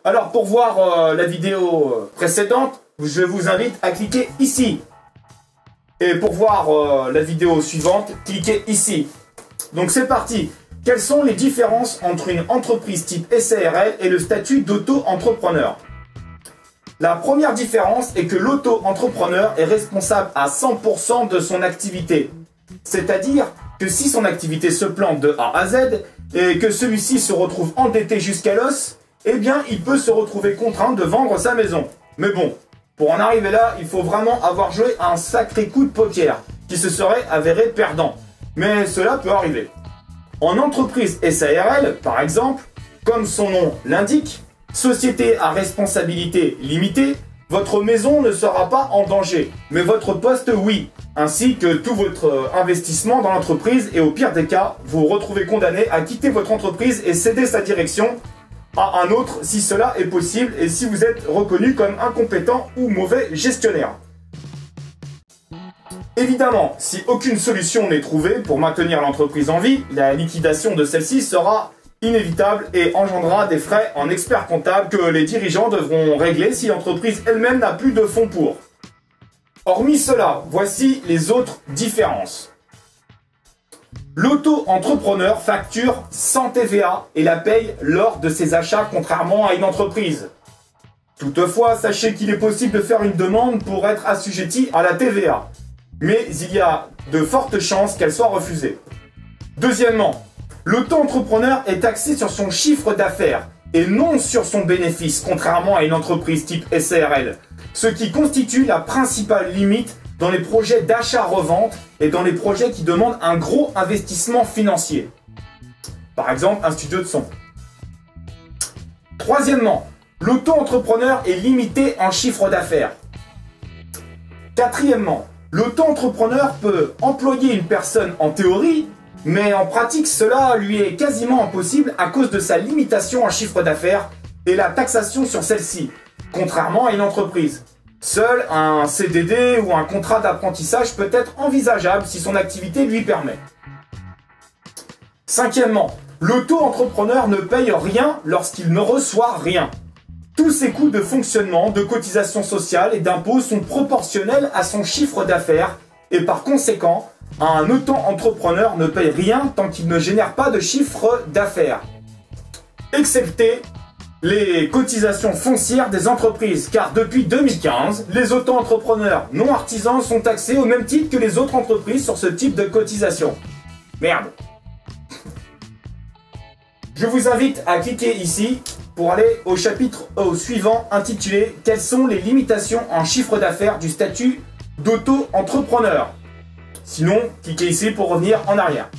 Alors pour voir la vidéo précédente, je vous invite à cliquer ici. Et pour voir la vidéo suivante, cliquez ici. Donc c'est parti. Quelles sont les différences entre une entreprise type SARL et le statut d'auto-entrepreneur? La première différence est que l'auto-entrepreneur est responsable à 100% de son activité. C'est-à-dire que si son activité se plante de A à Z et que celui-ci se retrouve endetté jusqu'à l'os, eh bien il peut se retrouver contraint de vendre sa maison. Mais bon, pour en arriver là, il faut vraiment avoir joué un sacré coup de poker qui se serait avéré perdant. Mais cela peut arriver. En entreprise SARL, par exemple, comme son nom l'indique, société à responsabilité limitée, votre maison ne sera pas en danger, mais votre poste oui, ainsi que tout votre investissement dans l'entreprise et au pire des cas, vous vous retrouvez condamné à quitter votre entreprise et céder sa direction à un autre si cela est possible et si vous êtes reconnu comme incompétent ou mauvais gestionnaire. Évidemment, si aucune solution n'est trouvée pour maintenir l'entreprise en vie, la liquidation de celle-ci sera inévitable et engendrera des frais en expert comptable que les dirigeants devront régler si l'entreprise elle-même n'a plus de fonds pour. Hormis cela, voici les autres différences. L'auto-entrepreneur facture sans TVA et la paye lors de ses achats contrairement à une entreprise. Toutefois, sachez qu'il est possible de faire une demande pour être assujetti à la TVA. Mais il y a de fortes chances qu'elle soit refusée. Deuxièmement, l'auto-entrepreneur est taxé sur son chiffre d'affaires et non sur son bénéfice, contrairement à une entreprise type SARL, ce qui constitue la principale limite dans les projets d'achat-revente et dans les projets qui demandent un gros investissement financier. Par exemple, un studio de son. Troisièmement, l'auto-entrepreneur est limité en chiffre d'affaires. Quatrièmement, l'auto-entrepreneur peut employer une personne en théorie, mais en pratique, cela lui est quasiment impossible à cause de sa limitation en chiffre d'affaires et la taxation sur celle-ci, contrairement à une entreprise. Seul un CDD ou un contrat d'apprentissage peut être envisageable si son activité lui permet. Cinquièmement, l'auto-entrepreneur ne paye rien lorsqu'il ne reçoit rien. Tous ses coûts de fonctionnement, de cotisations sociales et d'impôts sont proportionnels à son chiffre d'affaires et par conséquent, un auto-entrepreneur ne paye rien tant qu'il ne génère pas de chiffre d'affaires. Excepté les cotisations foncières des entreprises, car depuis 2015, les auto-entrepreneurs non artisans sont taxés au même titre que les autres entreprises sur ce type de cotisation. Merde. Je vous invite à cliquer ici pour aller au chapitre suivant intitulé « Quelles sont les limitations en chiffre d'affaires du statut d'auto-entrepreneur ?» Sinon, cliquez ici pour revenir en arrière.